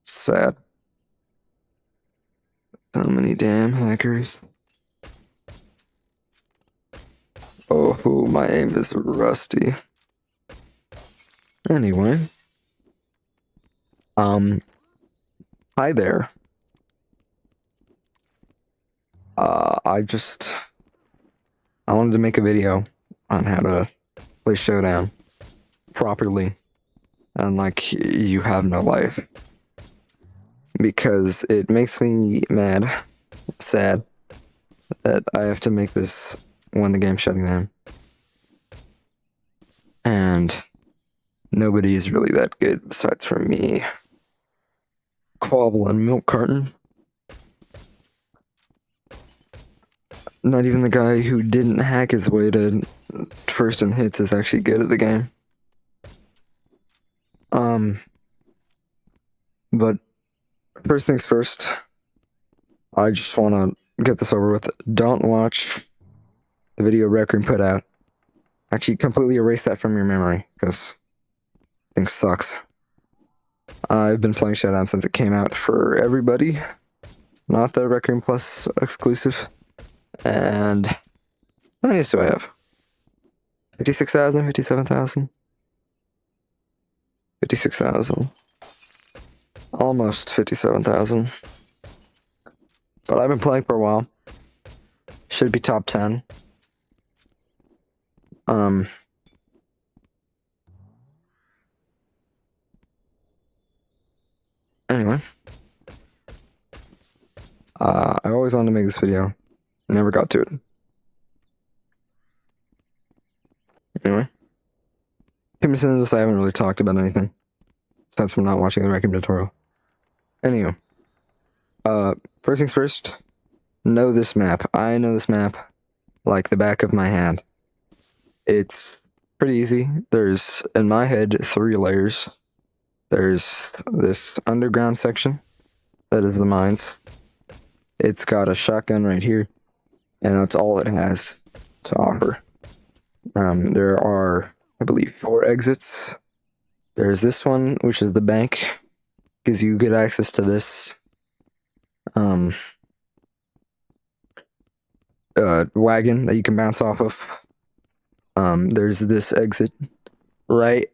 Sad. So many damn hackers. Oh, my aim is rusty. Anyway. Hi there. I wanted to make a video on how to play Showdown properly and like you have no life. Because it makes me mad, sad, that I have to make this when the game's shutting down. And nobody's really that good besides from me. Quabble and Milk Carton. Not even the guy who didn't hack his way to first in hits is actually good at the game. But first things first, I just want to get this over with. Don't watch the video Requiem put out. Actually, completely erase that from your memory, because thing sucks. I've been playing Showdown since it came out for everybody, not the Requiem Plus exclusive. And how many do I have? 56,000, 57,000? 56,000. Almost 57,000. But I've been playing for a while. Should be top 10. Anyway. I always wanted to make this video. Never got to it. Anyway. Since I haven't really talked about anything. Aside from not watching the Requiem tutorial. Anyway. First things first. Know this map. I know this map like the back of my hand. It's pretty easy. There's, in my head, 3 layers. There's this underground section. That is the mines. It's got a shotgun right here. And that's all it has to offer. There are, I believe, 4 exits. There's this one, which is the bank. Gives you good access to this wagon that you can bounce off of. There's this exit right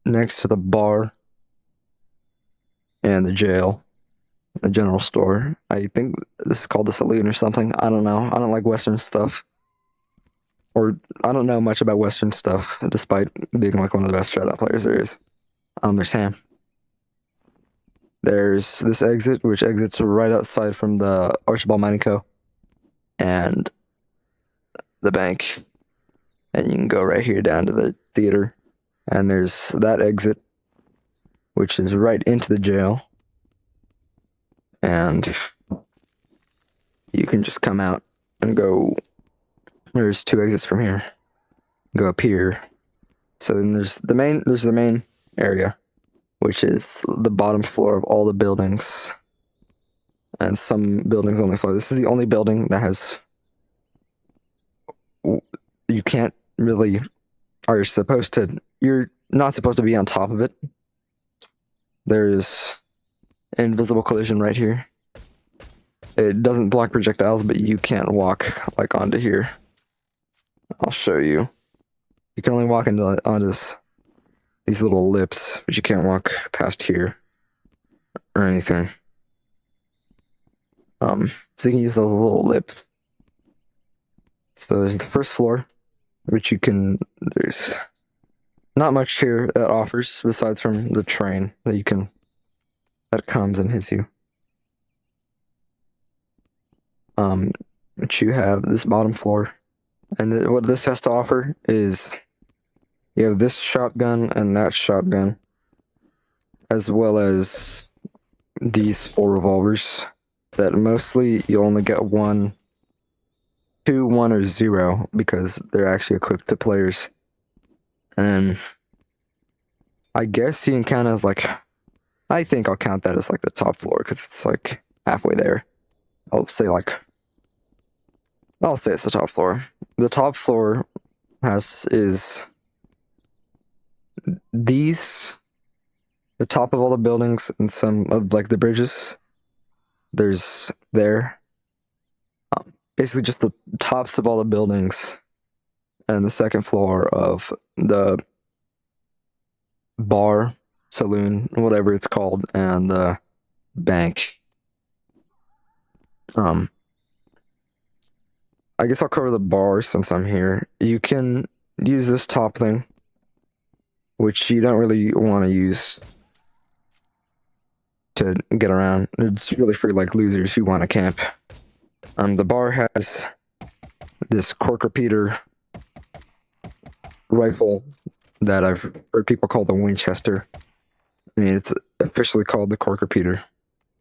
next to the bar and the jail, the general store. I think this is called the saloon or something. I don't know. I don't like Western stuff. Or I don't know much about Western stuff, despite being like one of the best Showdown players there is. There's Ham. There's this exit, which exits right outside from the Archibald Mining Co. and the bank. And you can go right here down to the theater. And there's that exit, which is right into the jail. And you can just come out and go. There's 2 exits from here. Go up here. So then there's the main area, which is the bottom floor of all the buildings. And some buildings only floor. This is the only building that has. You can't really. You're not supposed to be on top of it. There's invisible collision right here. It doesn't block projectiles, but you can't walk like onto here. I'll show you. You can only walk onto these little lips, but you can't walk past here or anything. So you can use those little lips. So there's the first floor, which there's not much here that offers besides from the train that comes and hits you. But you have this bottom floor, and what this has to offer is you have this shotgun and that shotgun, as well as these 4 revolvers that mostly you only get 1, 2, 1, or 0 because they're actually equipped to players. And I guess you can count as like, I think I'll count that as like the top floor because it's like halfway there. I'll say it's the top floor. The top floor is these the top of all the buildings and some of like the bridges. There's there. Basically just the tops of all the buildings and the second floor of the bar, saloon, whatever it's called, and the bank. I guess I'll cover the bar since I'm here. You can use this top thing, which you don't really want to use to get around. It's really for like losers who want to camp. The bar has this cork repeater rifle that I've heard people call the Winchester. I mean, it's officially called the cork repeater,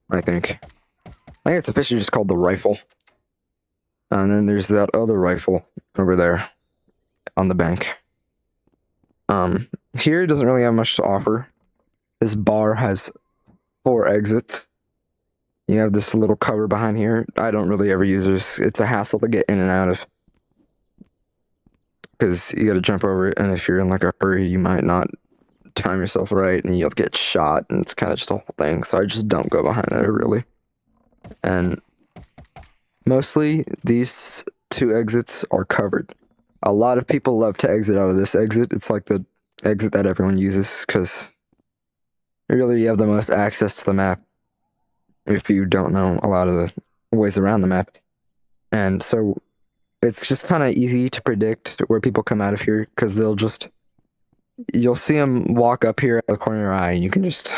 I think. I think it's officially just called the rifle. And then there's that other rifle over there on the bank. Here it doesn't really have much to offer. This bar has 4 exits. You have this little cover behind here. I don't really ever use this. It's a hassle to get in and out of. Because you gotta jump over it, and if you're in like a hurry, you might not time yourself right, and you'll get shot, and it's kind of just a whole thing. So I just don't go behind it, really. And mostly, these 2 exits are covered. A lot of people love to exit out of this exit. It's like the exit that everyone uses, because really you have the most access to the map if you don't know a lot of the ways around the map. And so it's just kind of easy to predict where people come out of here, because you'll see them walk up here at the corner of your eye, and you can just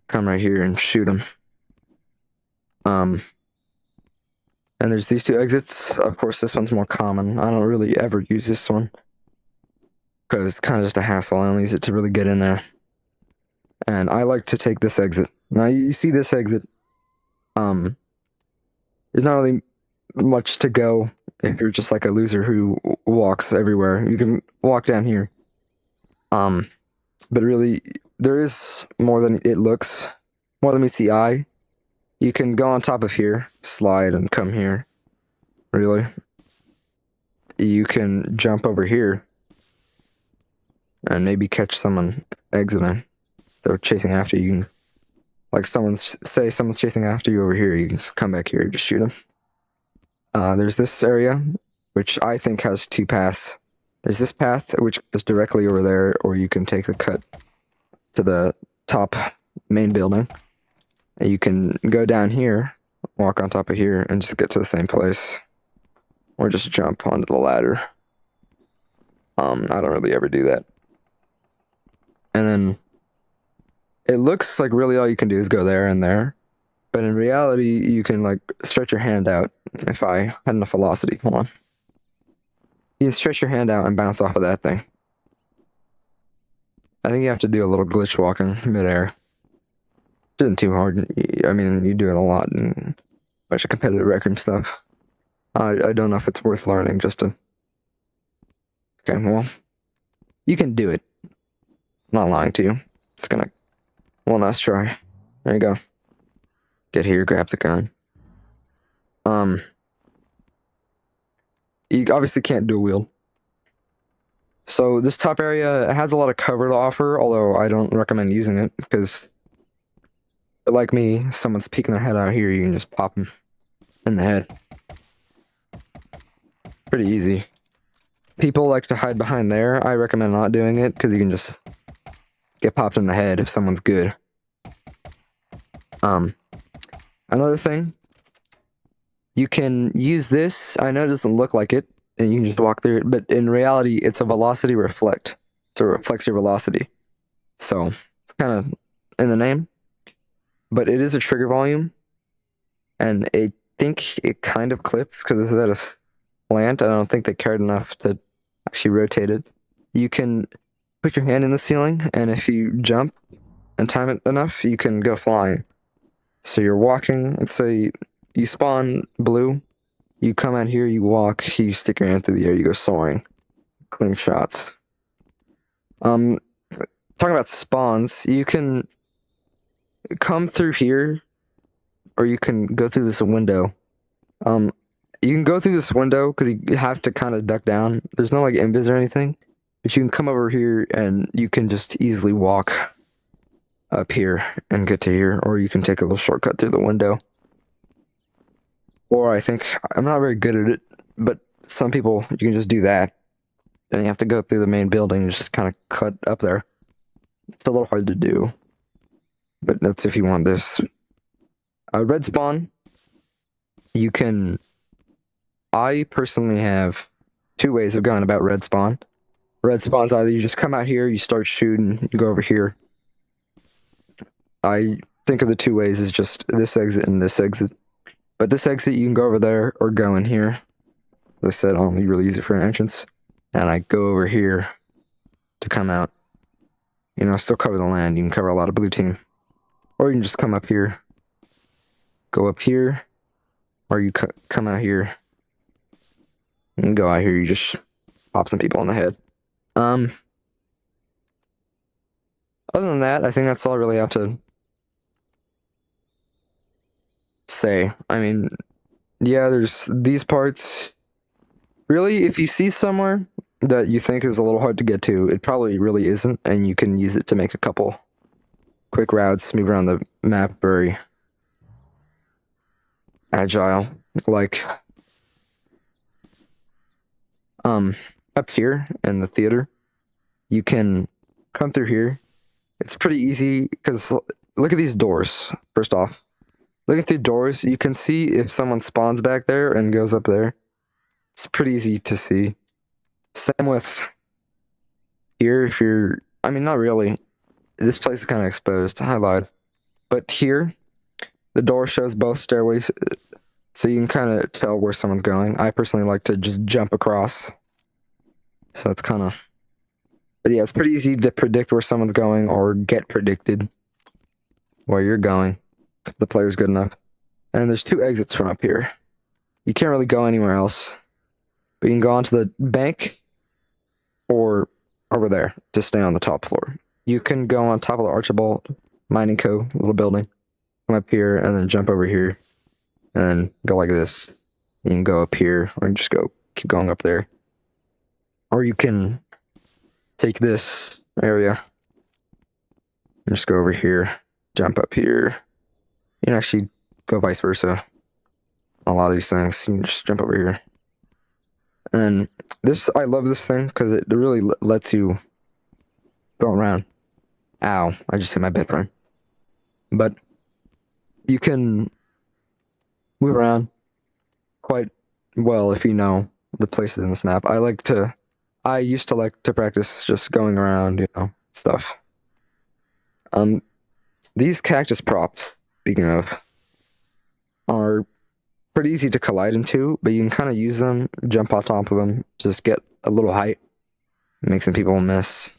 come right here and shoot them. And there's these 2 exits. Of course, this one's more common. I don't really ever use this one, because it's kind of just a hassle. I only use it to really get in there. And I like to take this exit. Now, you see this exit. There's not really much to go if you're just like a loser who walks everywhere. You can walk down here. But really, there is more than it looks, more than meets the eye. You can go on top of here, slide, and come here. Really. You can jump over here and maybe catch someone exiting. They're chasing after you. Like someone's chasing after you over here, you can come back here and just shoot them. There's this area, which I think has 2 paths. There's this path, which goes directly over there, or you can take the cut to the top main building. And you can go down here, walk on top of here, and just get to the same place. Or just jump onto the ladder. I don't really ever do that. And then it looks like really all you can do is go there and there. But in reality, you can like stretch your hand out. If I had enough velocity, hold on. You can stretch your hand out and bounce off of that thing. I think you have to do a little glitch walking midair. It isn't too hard. I mean, you do it a lot in a bunch of competitive record stuff. I don't know if it's worth learning just to... Okay, well, you can do it. I'm not lying to you. It's gonna... One last try. There you go. Get here, grab the gun. You obviously can't dual wield. So this top area has a lot of cover to offer, although I don't recommend using it, because like me, someone's peeking their head out here, you can just pop them in the head. Pretty easy. People like to hide behind there. I recommend not doing it, because you can just get popped in the head if someone's good. Another thing, you can use this. I know it doesn't look like it, and you can just walk through it, but in reality, it's a velocity reflect. So it reflects your velocity. So it's kind of in the name, but it is a trigger volume, and I think it kind of clips because it's at a slant. I don't think they cared enough to actually rotate it. You can put your hand in the ceiling, and if you jump and time it enough, you can go flying. So you're walking, let's say you spawn blue, you come out here, you walk, you stick your hand through the air, you go soaring. Clean shots. Talking about spawns, you can come through here, or you can go through this window. You can go through this window, because you have to kind of duck down. There's no like invis or anything, but you can come over here, and you can just easily walk up here and get to here, or you can take a little shortcut through the window. Or I think, I'm not very good at it, but some people, you can just do that. And you have to go through the main building and just kind of cut up there. It's a little hard to do. But that's if you want this. Red spawn, you can... I personally have 2 ways of going about red spawn. Red spawn's either you just come out here, you start shooting, you go over here. I think of the 2 ways as just this exit and this exit. But this exit, you can go over there or go in here. As I said, I only really use it for an entrance. And I go over here to come out. You know, still cover the land. You can cover a lot of blue team. Or you can just come up here. Go up here. Or you come out here. And go out here, you just pop some people in the head. Other than that, I think that's all I really have to say. I mean, yeah, there's these parts. Really, if you see somewhere that you think is a little hard to get to, it probably really isn't, and you can use it to make a couple quick routes, move around the map very agile. Like, up here in the theater, you can come through here. It's pretty easy, because look at these doors, first off. Looking through doors, you can see if someone spawns back there and goes up there. It's pretty easy to see. Same with here, if you're... I mean, not really. This place is kind of exposed. I lied. But here, the door shows both stairways, so you can kind of tell where someone's going. I personally like to just jump across. So it's kind of... But yeah, it's pretty easy to predict where someone's going or get predicted where you're going. If the player's good enough. And there's 2 exits from up here. You can't really go anywhere else. But you can go onto the bank or over there to stay on the top floor. You can go on top of the Archibald Mining Co. little building. Come up here and then jump over here. And then go like this. You can go up here or you just keep going up there. Or you can take this area and just go over here, jump up here. You can actually go vice versa. A lot of these things, you can just jump over here. And this, I love this thing because it really lets you go around. Ow, I just hit my bed frame. But you can move around quite well if you know the places in this map. I used to like to practice just going around, you know, stuff. These cactus props, speaking of, are pretty easy to collide into, but you can kind of use them, jump on top of them, just get a little height, make some people miss.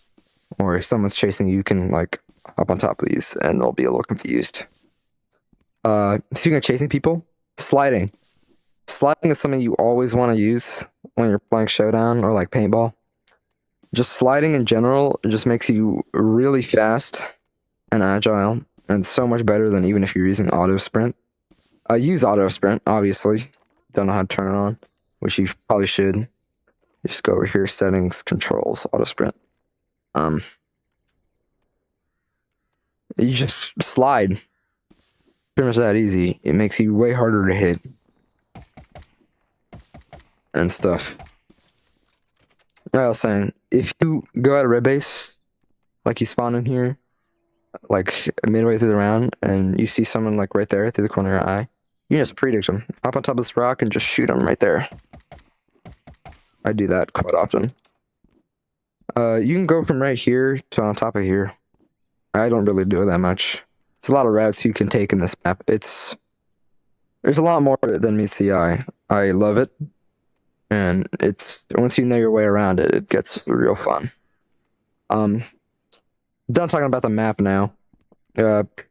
Or if someone's chasing you, you can like hop on top of these and they'll be a little confused. Speaking of chasing people, sliding. Sliding is something you always want to use when you're playing Showdown or like paintball. Just sliding in general just makes you really fast and agile, and so much better than even if you're using auto sprint. Use auto sprint, obviously. Don't know how to turn it on, which you probably should. Just go over here, settings, controls, auto sprint. You just slide. Pretty much that easy. It makes you way harder to hit. And stuff. Like I was saying, if you go out of red base, like you spawn in here, like midway through the round, and you see someone like right there through the corner of your eye, you just predict them. Hop on top of this rock and just shoot them right there. I do that quite often. You can go from right here to on top of here. I don't really do it that much. There's a lot of routes you can take in this map. There's a lot more than meets the eye. I love it. And once you know your way around it, it gets real fun. Done talking about the map now. Let's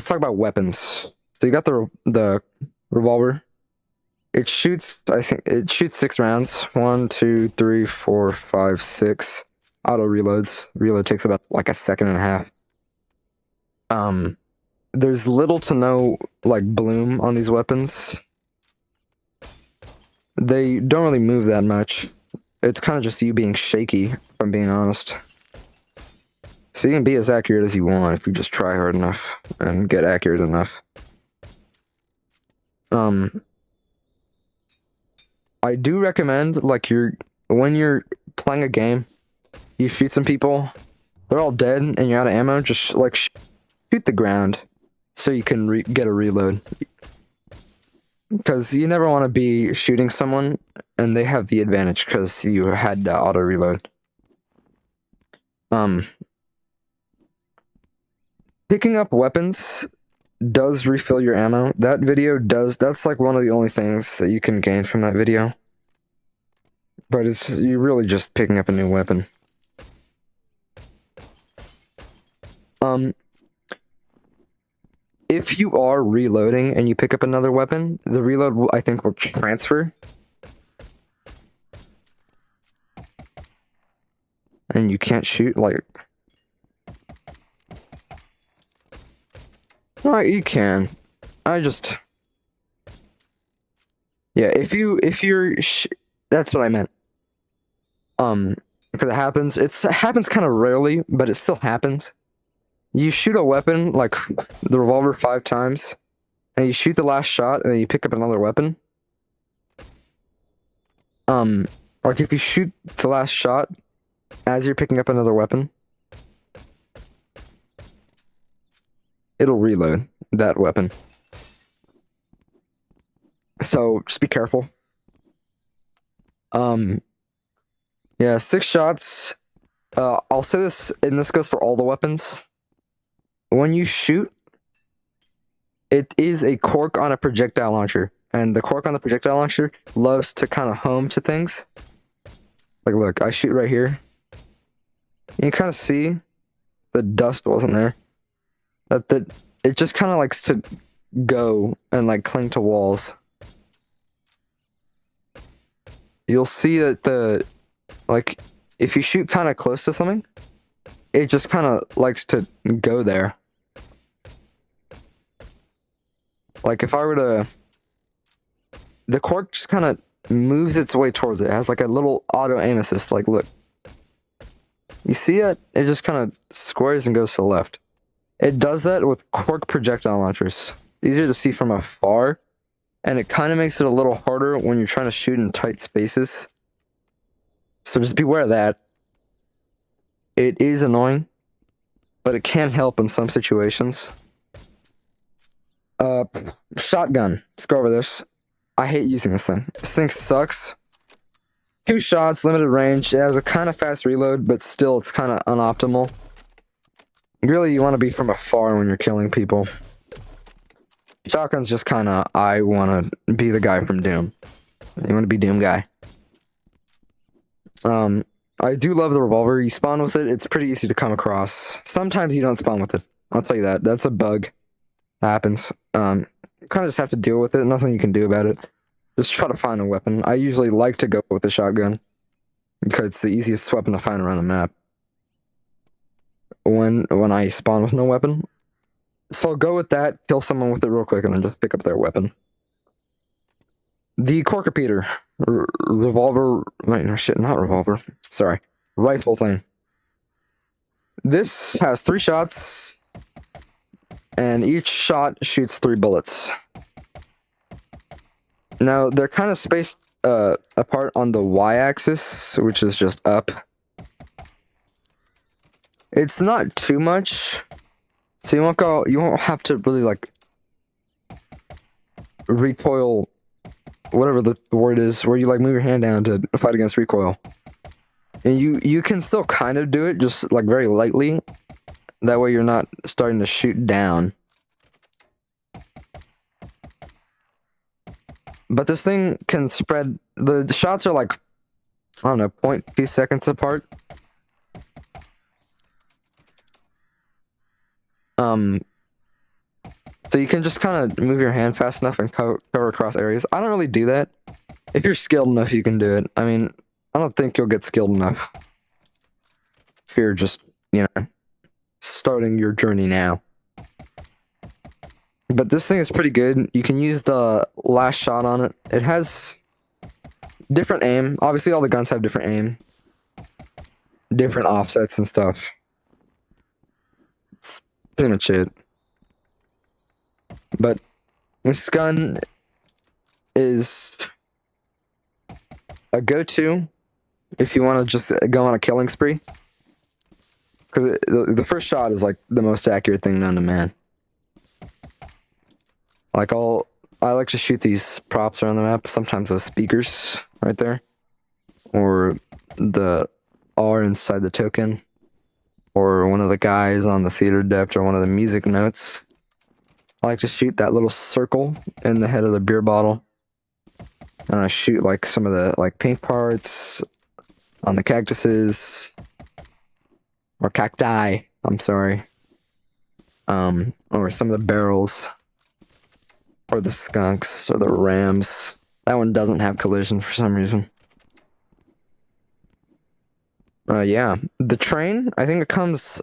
talk about weapons. So you got the revolver. It shoots, I think, it shoots 6 rounds. 1, 2, 3, 4, 5, 6. Auto reloads. Reload takes about like a second and a half. There's little to no like bloom on these weapons. They don't really move that much. It's kind of just you being shaky, if I'm being honest. So you can be as accurate as you want if you just try hard enough and get accurate enough. I do recommend, like, when you're playing a game, you shoot some people, they're all dead and you're out of ammo, just like shoot the ground so you can get a reload. Because you never want to be shooting someone and they have the advantage because you had to auto reload. Picking up weapons does refill your ammo. That video does. That's like one of the only things that you can gain from that video. But you're really just picking up a new weapon. If you are reloading and you pick up another weapon, the reload I think will transfer. And you can't shoot, like... No, you can. Yeah, that's what I meant. Because it happens kind of rarely, but it still happens. You shoot a weapon, like the revolver 5 times, and you shoot the last shot, and then you pick up another weapon. Like if you shoot the last shot as you're picking up another weapon, it'll reload that weapon. So just be careful. Yeah, 6 shots. I'll say this, and this goes for all the weapons. When you shoot, it is a cork on a projectile launcher. And the cork on the projectile launcher loves to kind of home to things. Like, look, I shoot right here. You kind of see the dust wasn't there. It just kind of likes to go and, like, cling to walls. You'll see that like, if you shoot kind of close to something, it just kind of likes to go there. Like, if I were to... The cork just kind of moves its way towards it. It has, like, a little auto aim assist. Like, look. You see it? It just kind of squares and goes to the left. It does that with cork projectile launchers. Easier to see from afar. And it kind of makes it a little harder when you're trying to shoot in tight spaces. So just beware of that. It is annoying, but it can help in some situations. Shotgun. Let's go over this. I hate using this thing. This thing sucks. 2 shots, limited range. It has a kind of fast reload, but still it's kind of unoptimal. Really, you want to be from afar when you're killing people. Shotgun's just kind of, I want to be the guy from Doom. You want to be Doom guy. I do love the revolver. You spawn with it, it's pretty easy to come across. Sometimes you don't spawn with it. I'll tell you that. That's a bug. That happens. You kind of just have to deal with it. Nothing you can do about it. Just try to find a weapon. I usually like to go with the shotgun because it's the easiest weapon to find around the map. When I spawn with no weapon. So I'll go with that, kill someone with it real quick, and then just pick up their weapon. The cork repeater. Revolver... Wait, no shit, not revolver. Sorry. Rifle thing. This has 3 shots, and each shot shoots 3 bullets. Now, they're kind of spaced apart on the y-axis, which is just up. It's not too much, so you won't have to really, like, recoil, whatever the word is, where you, like, move your hand down to fight against recoil. And you can still kind of do it, just, like, very lightly. That way you're not starting to shoot down. But this thing can spread... The shots are, like, I don't know, 0.2 seconds apart. So you can just kind of move your hand fast enough and cover across areas. I don't really do that. If you're skilled enough, you can do it. I mean, I don't think you'll get skilled enough if you're just, you know, starting your journey now. But this thing is pretty good. You can use the last shot on it. It has different aim. Obviously, all the guns have different aim. Different offsets and stuff. pretty much it. But this gun is a go-to if you want to just go on a killing spree. Because the first shot is like the most accurate thing known to man. Like I like to shoot these props around the map, sometimes those speakers right there. Or the R inside the token. Or one of the guys on the theater depth, or one of the music notes. I like to shoot that little circle in the head of the beer bottle. And I shoot like some of the like paint parts on the cactuses. Or cacti, I'm sorry. Or some of the barrels. Or the skunks, or the rams. That one doesn't have collision for some reason. Yeah. The train, I think it comes...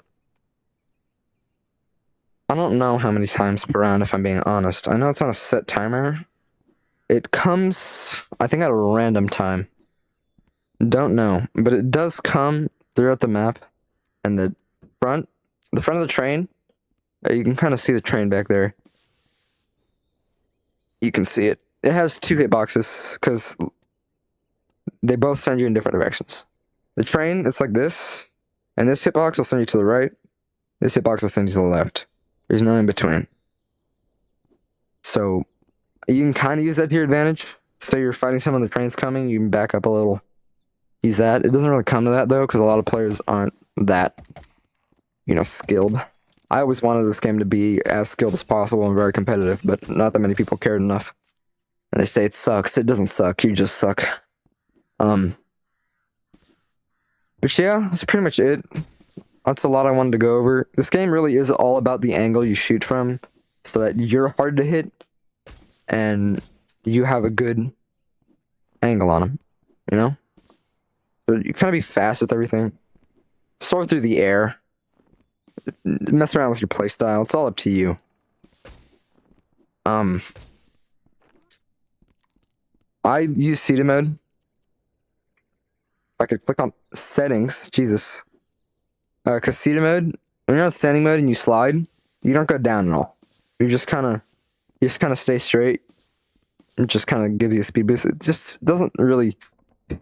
I don't know how many times per round, if I'm being honest. I know it's on a set timer. It comes, I think, at a random time. Don't know. But it does come throughout the map. And the front of the train, you can kind of see the train back there. You can see it. It has 2 hitboxes, because they both send you in different directions. The train, it's like this, and this hitbox will send you to the right. This hitbox will send you to the left. There's no in between. So, you can kind of use that to your advantage. So you're fighting someone, the train's coming, you can back up a little. Use that. It doesn't really come to that, though, because a lot of players aren't that, skilled. I always wanted this game to be as skilled as possible and very competitive, but not that many people cared enough. And they say it sucks. It doesn't suck. You just suck. But yeah, that's pretty much it. That's a lot I wanted to go over. This game really is all about the angle you shoot from, so that you're hard to hit, and you have a good angle on them, So you kind of be fast with everything. Soar through the air. Mess around with your playstyle. It's all up to you. I use seated mode. If I could click on settings, Jesus. Because seated mode, when you're on standing mode and you slide, you don't go down at all. You just kind of stay straight. It just kind of gives you a speed boost. It just doesn't really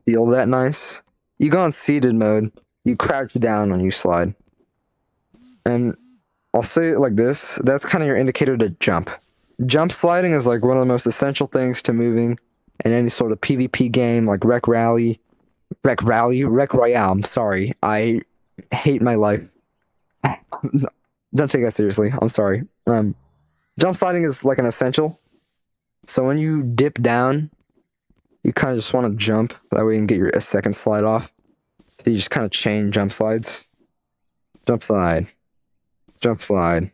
feel that nice. You go on seated mode, you crouch down when you slide. And I'll say it like this, that's kind of your indicator to jump. Jump sliding is like one of the most essential things to moving in any sort of PvP game, like Wreck Royale, I'm sorry. I hate my life. Don't take that seriously, I'm sorry. Jump sliding is like an essential. So when you dip down, you kind of just want to jump. That way you can get a second slide off. So you just kind of chain jump slides. Jump slide. Jump slide.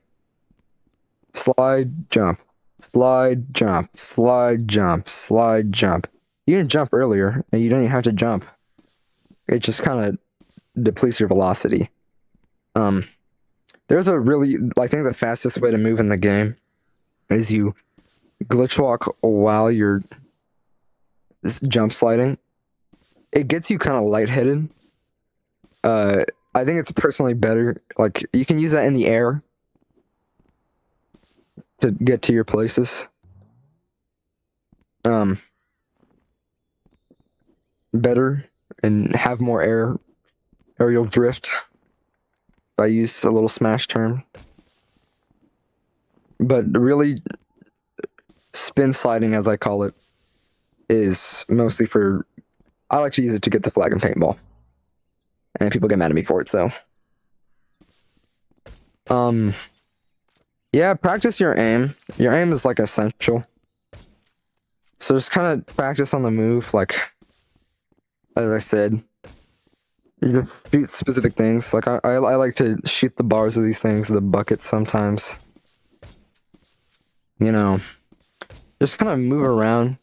Slide, jump. Slide, jump. Slide, jump. Slide, jump. You can jump earlier, and you don't even have to jump. It just kind of depletes your velocity. There's a really... I think the fastest way to move in the game is you glitch walk while you're jump sliding. It gets you kind of lightheaded. I think it's personally better. Like, you can use that in the air to get to your places. Better and have more aerial drift. If I use a little smash term. But really, spin sliding, as I call it, is mostly for... I like to use it to get the flag in paintball. And people get mad at me for it, so... Yeah, practice your aim. Your aim is, like, essential. So just kind of practice on the move, like... As I said... You just shoot specific things. Like, I like to shoot the bars of these things, the buckets sometimes. Just kind of move around.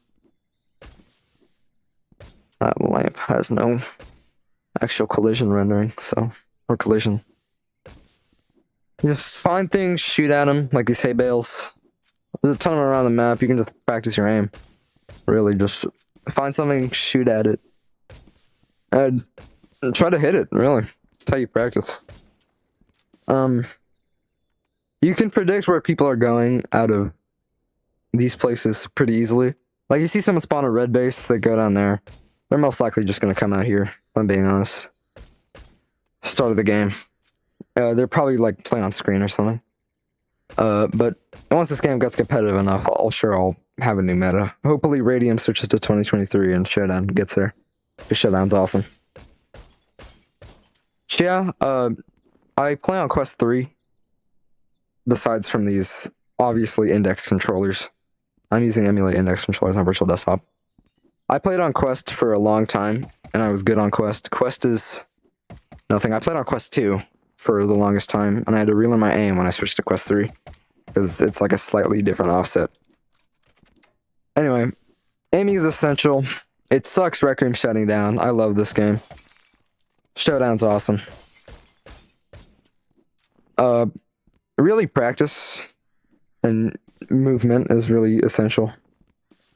That lamp has no actual collision rendering, or collision. Just find things, shoot at them, like these hay bales. There's a ton of them around the map, you can just practice your aim. Really, just find something, shoot at it. And try to hit it, really. That's how you practice. You can predict where people are going out of these places pretty easily. Like, you see someone spawn a red base, they go down there. They're most likely just going to come out here, if I'm being honest. Start of the game. They're probably, like, play on screen or something. But once this game gets competitive enough, I'll have a new meta. Hopefully Radium switches to 2023 and Showdown gets there. Because Showdown's awesome. Yeah, I play on Quest 3. Besides from these, obviously, index controllers. I'm using emulate index controllers on virtual desktop. I played on Quest for a long time, and I was good on Quest. Quest is nothing. I played on Quest 2 for the longest time, and I had to relearn my aim when I switched to Quest 3. Because it's like a slightly different offset. Anyway, aiming is essential. It sucks Rec Room shutting down. I love this game. Showdown's awesome. Really practice and movement is really essential.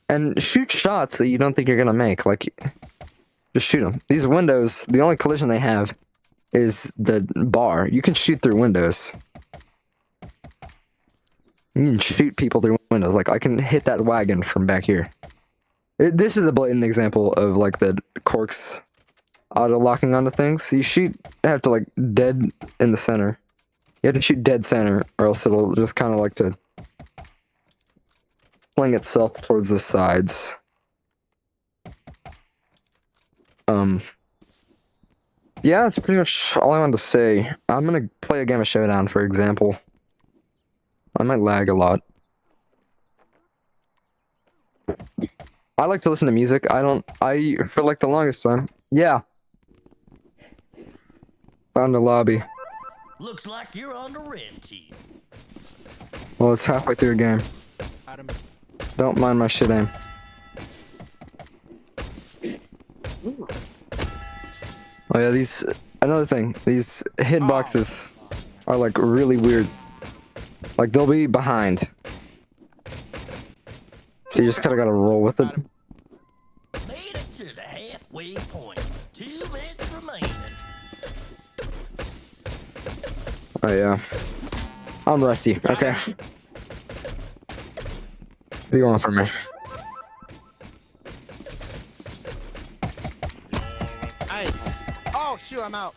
And shoot shots that you don't think you're gonna make. Like, just shoot them. These windows, the only collision they have is the bar. You can shoot through windows. You can shoot people through windows. Like, I can hit that wagon from back here. This is a blatant example of, like, the corks auto-locking onto things. You have to, like, dead in the center. You have to shoot dead center, or else it'll just kind of like to fling itself towards the sides. Yeah, that's pretty much all I wanted to say. I'm gonna play a game of Showdown, for example. I might lag a lot. I like to listen to music. For like the longest time. Yeah. Found a lobby. Looks like you're on the red team. Well, it's halfway through a game. Don't mind my shit aim. Oh yeah, another thing, these hitboxes are like really weird. Like, they'll be behind. So you just kinda gotta roll with it. Made it to the halfway point. 2 minutes remaining. Oh yeah. I'm rusty, okay. What do you want from me? Nice. Oh shoot, I'm out.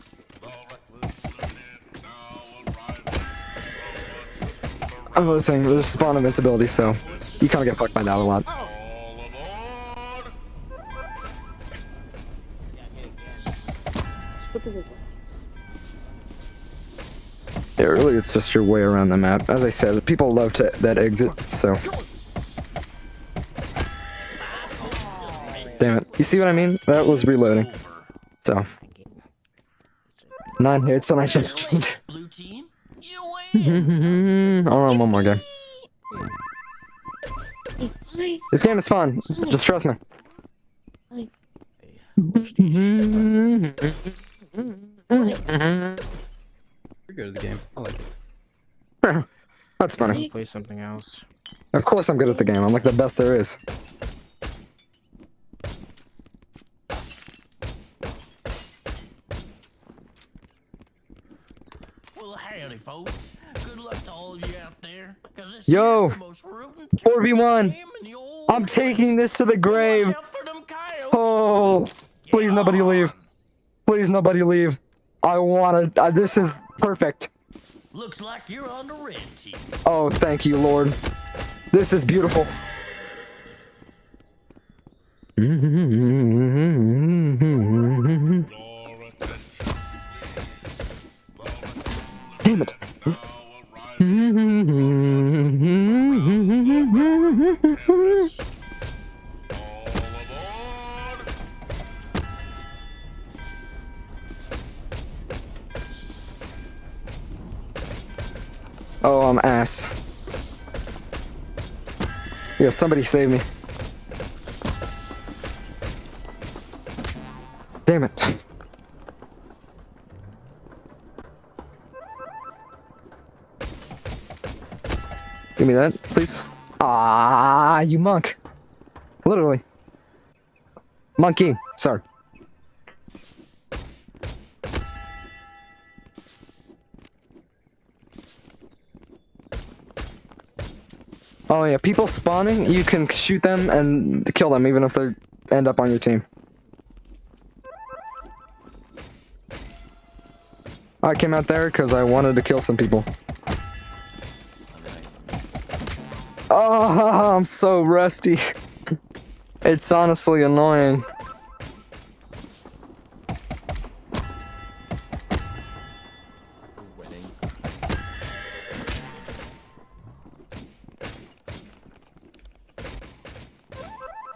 Another thing, there's spawn invincibility, so you kinda get fucked by that a lot. Yeah, really, it's just your way around the map. As I said, people love that exit, so. Damn it. You see what I mean? That was reloading. So. 9 hits and I just cheated. Blue team, you win. Oh, one more game. This game is fun. Just trust me. You're good at the game. I like it. That's funny. Play something else. Of course I'm good at the game. I'm like the best there is. Well, howdy, folks. Good luck to all of you out there. Yo, the most rootin' 4v1. game in the old I'm taking this to the grave. Watch out for them coyotes. Oh, please nobody leave. Please nobody leave. I wanna, this is perfect. Looks like you're on the red team. Oh, thank you, Lord. This is beautiful. Damn it. Oh, I'm ass. Yo, somebody save me. Damn it. Give me that, please. Ah, you monk. Literally. Monkey. Sorry. Oh yeah, people spawning, you can shoot them and kill them even if they end up on your team. I came out there because I wanted to kill some people. Oh, I'm so rusty. It's honestly annoying. Winning.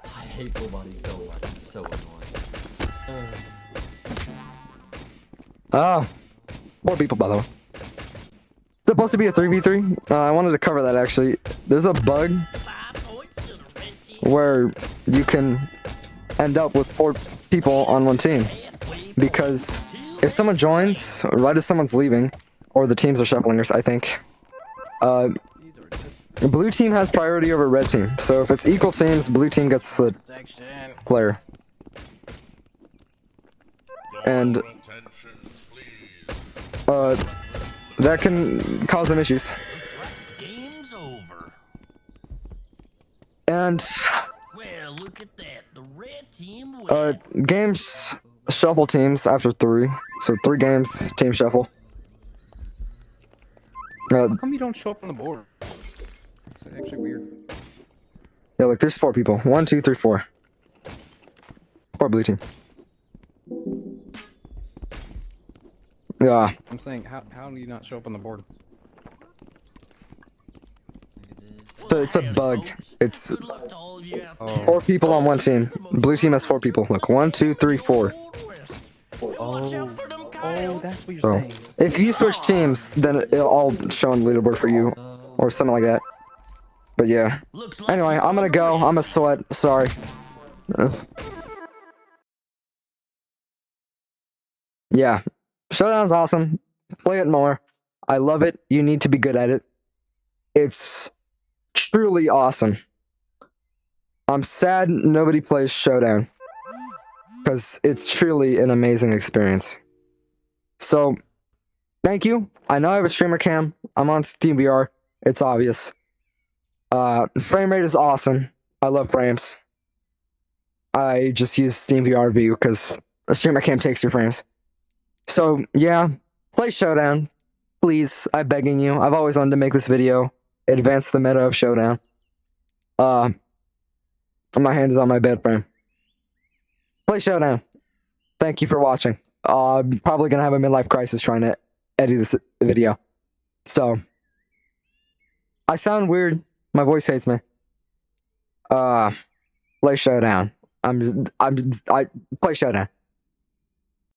I hate full body so much. It's so annoying. Oh, 4 people by the way. It's supposed to be a 3v3. I wanted to cover that actually. There's a bug 5 points to the red team. where you can end up with 4 people on one team. Halfway Because point. if someone joins, right as someone's leaving, or the teams are shuffling, I think, These are dead. blue team has priority over red team. So if it's equal teams, blue team gets the Protection. player. And Attention, please. that can cause some issues. Game's over. And Well, look at that. The red team wins. games shuffle teams after 3. So 3 games, team shuffle. How come you don't show up on the board? It's actually weird. Yeah, look, there's 4 people. 1, 2, 3, 4. 4 blue team. Yeah. I'm saying, how do you not show up on the board? It's a bug. It's Good luck to all of you out Oh. there. 4 people on one team. Blue team has 4 people. Look, 1, 2, 3, 4. Watch out for them Oh, coyotes. that's what you're So, saying. if you switch teams, then it'll all show on the leaderboard for you, or something like that. But yeah. Looks like Anyway, you're I'm gonna on go. the I'm a red sweat. Sorry. Yeah. Showdown's awesome. Play it more. I love it. You need to be good at it. It's truly awesome. I'm sad nobody plays Showdown, because it's truly an amazing experience. So, thank you. I know I have a streamer cam. I'm on SteamVR. It's obvious. Frame rate is awesome. I love frames. I just use SteamVR view because a streamer cam takes your frames. So, yeah, play Showdown. Please, I'm begging you. I've always wanted to make this video. Advance the meta of Showdown. My hand is on my bed frame. Play Showdown. Thank you for watching. I'm probably gonna have a midlife crisis trying to edit this video. So, I sound weird. My voice hates me. Play Showdown. I play Showdown.